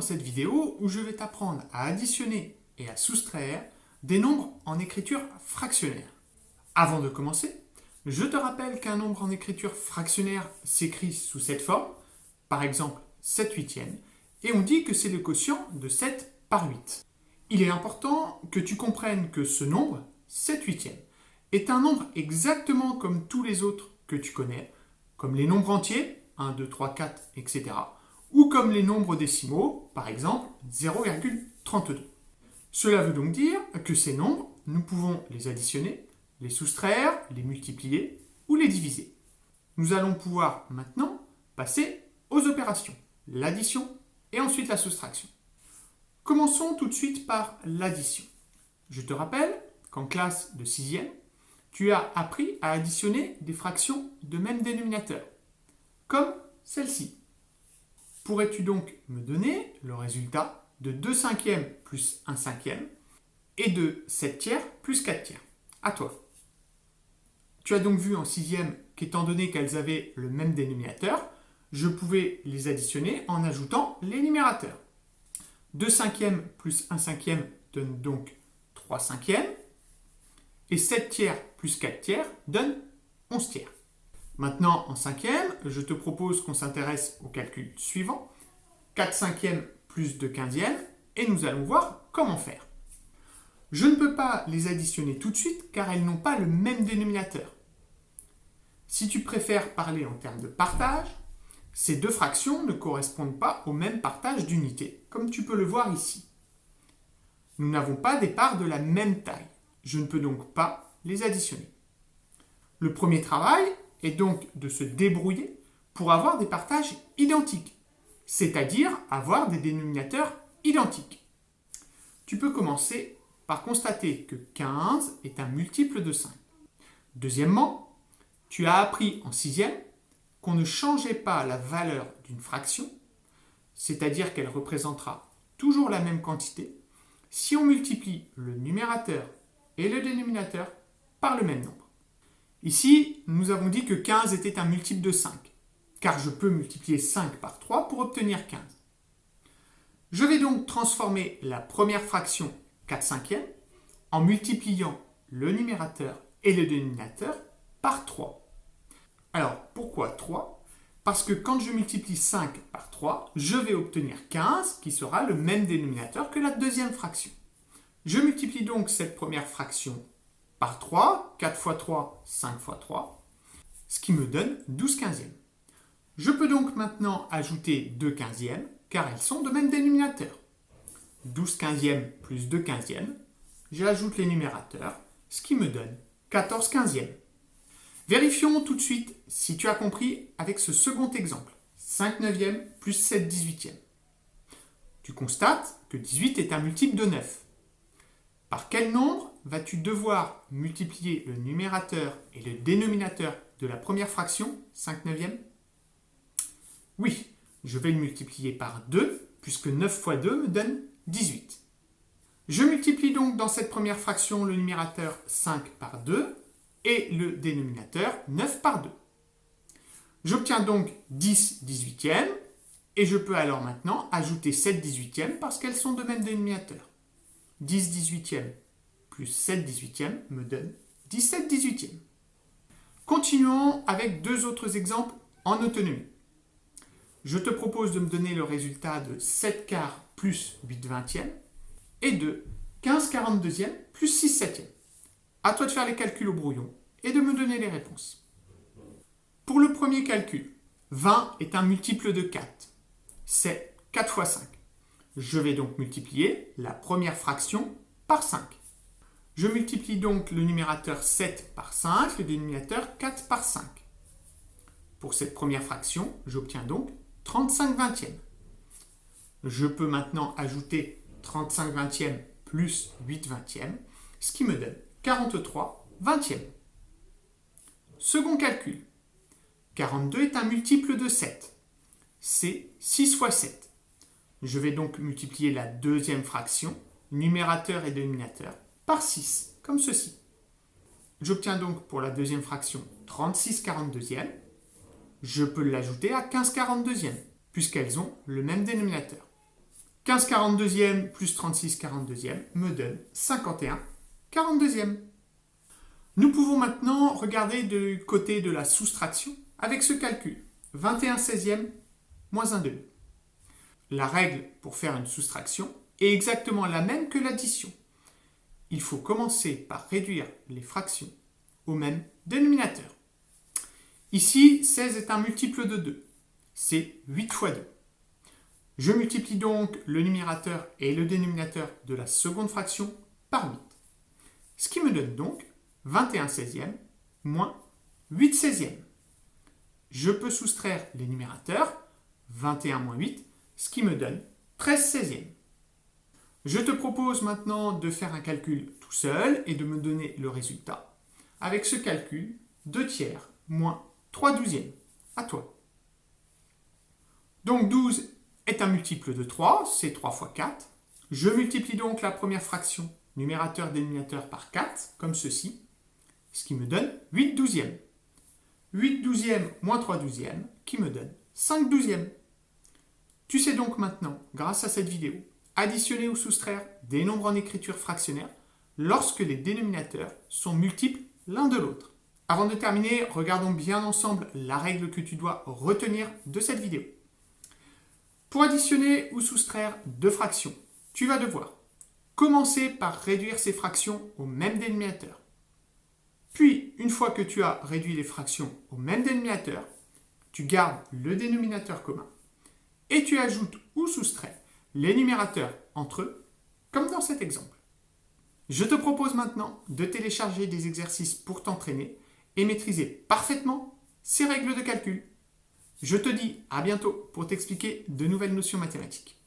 dans cette vidéo où je vais t'apprendre à additionner et à soustraire des nombres en écriture fractionnaire. Avant de commencer, je te rappelle qu'un nombre en écriture fractionnaire s'écrit sous cette forme, par exemple 7 huitièmes, et on dit que c'est le quotient de 7 par 8. Il est important que tu comprennes que ce nombre, 7 huitièmes, est un nombre exactement comme tous les autres que tu connais, comme les nombres entiers, 1, 2, 3, 4, etc., ou comme les nombres décimaux, par exemple 0,32. Cela veut donc dire que ces nombres, nous pouvons les additionner, les soustraire, les multiplier ou les diviser. Nous allons pouvoir maintenant passer aux opérations, l'addition et ensuite la soustraction. Commençons tout de suite par l'addition. Je te rappelle qu'en classe de 6e, tu as appris à additionner des fractions de même dénominateur, comme celle-ci. Pourrais-tu donc me donner le résultat de 2 cinquièmes plus 1 cinquième et de 7 tiers plus 4 tiers? À toi. Tu as donc vu en 6e qu'étant donné qu'elles avaient le même dénominateur, je pouvais les additionner en ajoutant les numérateurs. 2 cinquièmes plus 1 cinquième donne donc 3 cinquièmes, et 7 tiers plus 4 tiers donne 11 tiers. Maintenant, en 5e, je te propose qu'on s'intéresse au calcul suivant. 4 cinquièmes plus 2 quinzièmes, et nous allons voir comment faire. Je ne peux pas les additionner tout de suite car elles n'ont pas le même dénominateur. Si tu préfères parler en termes de partage, ces deux fractions ne correspondent pas au même partage d'unités, comme tu peux le voir ici. Nous n'avons pas des parts de la même taille. Je ne peux donc pas les additionner. Le premier travail est donc de se débrouiller pour avoir des partages identiques, c'est-à-dire avoir des dénominateurs identiques. Tu peux commencer par constater que 15 est un multiple de 5. Deuxièmement, tu as appris en 6e qu'on ne changeait pas la valeur d'une fraction, c'est-à-dire qu'elle représentera toujours la même quantité, si on multiplie le numérateur et le dénominateur par le même nombre. Ici, nous avons dit que 15 était un multiple de 5, car je peux multiplier 5 par 3 pour obtenir 15. Je vais donc transformer la première fraction 4 cinquièmes en multipliant le numérateur et le dénominateur par 3. Alors, pourquoi 3 ? Parce que quand je multiplie 5 par 3, je vais obtenir 15, qui sera le même dénominateur que la deuxième fraction. Je multiplie donc cette première fraction par 3, 4 fois 3, 5 fois 3, ce qui me donne 12 quinzièmes. Je peux donc maintenant ajouter 2 quinzièmes, car elles sont de même dénominateur. 12 quinzièmes plus 2 quinzièmes, j'ajoute les numérateurs, ce qui me donne 14 quinzièmes. Vérifions tout de suite si tu as compris avec ce second exemple. 5 neuvièmes plus 7 dix-huitièmes. Tu constates que 18 est un multiple de 9. Par quel nombre vas-tu devoir multiplier le numérateur et le dénominateur de la première fraction, 5 neuvièmes? Oui, je vais le multiplier par 2, puisque 9 fois 2 me donne 18. Je multiplie donc dans cette première fraction le numérateur 5 par 2 et le dénominateur 9 par 2. J'obtiens donc 10 dix-huitièmes et je peux alors maintenant ajouter 7 dix-huitièmes parce qu'elles sont de même dénominateur. 10 dix-huitièmes plus 7 dix-huitièmes me donne 17 dix-huitièmes. Continuons avec deux autres exemples en autonomie. Je te propose de me donner le résultat de 7 quarts plus 8 vingtièmes et de 15 quarante-deuxièmes plus 6 septièmes. À toi de faire les calculs au brouillon et de me donner les réponses. Pour le premier calcul, 20 est un multiple de 4. C'est 4 fois 5. Je vais donc multiplier la première fraction par 5. Je multiplie donc le numérateur 7 par 5, le dénominateur 4 par 5. Pour cette première fraction, j'obtiens donc 35 vingtièmes. Je peux maintenant ajouter 35 vingtièmes plus 8 vingtièmes, ce qui me donne 43 vingtièmes. Second calcul. 42 est un multiple de 7. C'est 6 fois 7. Je vais donc multiplier la deuxième fraction, numérateur et dénominateur, par 6, comme ceci. J'obtiens donc pour la deuxième fraction 36 quarante-deuxièmes. Je peux l'ajouter à 15 quarante-deuxièmes, puisqu'elles ont le même dénominateur. 15/42 plus 36/42 me donne 51/42. Nous pouvons maintenant regarder du côté de la soustraction avec ce calcul. 21/16 moins 1/2. La règle pour faire une soustraction est exactement la même que l'addition. Il faut commencer par réduire les fractions au même dénominateur. Ici, 16 est un multiple de 2. C'est 8 fois 2. Je multiplie donc le numérateur et le dénominateur de la seconde fraction par 8. Ce qui me donne donc 21/16 moins 8/16. Je peux soustraire les numérateurs, 21 moins 8, ce qui me donne 13/16. Je te propose maintenant de faire un calcul tout seul et de me donner le résultat. Avec ce calcul, 2/3 moins 3/12. À toi. Donc 12 est un multiple de 3, c'est 3 fois 4. Je multiplie donc la première fraction, numérateur-dénominateur, par 4, comme ceci, ce qui me donne 8/12. 8/12 moins 3/12 qui me donne 5/12. Tu sais donc maintenant, grâce à cette vidéo, additionner ou soustraire des nombres en écriture fractionnaire lorsque les dénominateurs sont multiples l'un de l'autre. Avant de terminer, regardons bien ensemble la règle que tu dois retenir de cette vidéo. Pour additionner ou soustraire deux fractions, tu vas devoir commencer par réduire ces fractions au même dénominateur. Puis, une fois que tu as réduit les fractions au même dénominateur, tu gardes le dénominateur commun et tu ajoutes ou soustrais les numérateurs entre eux, comme dans cet exemple. Je te propose maintenant de télécharger des exercices pour t'entraîner et maîtriser parfaitement ces règles de calcul. Je te dis à bientôt pour t'expliquer de nouvelles notions mathématiques.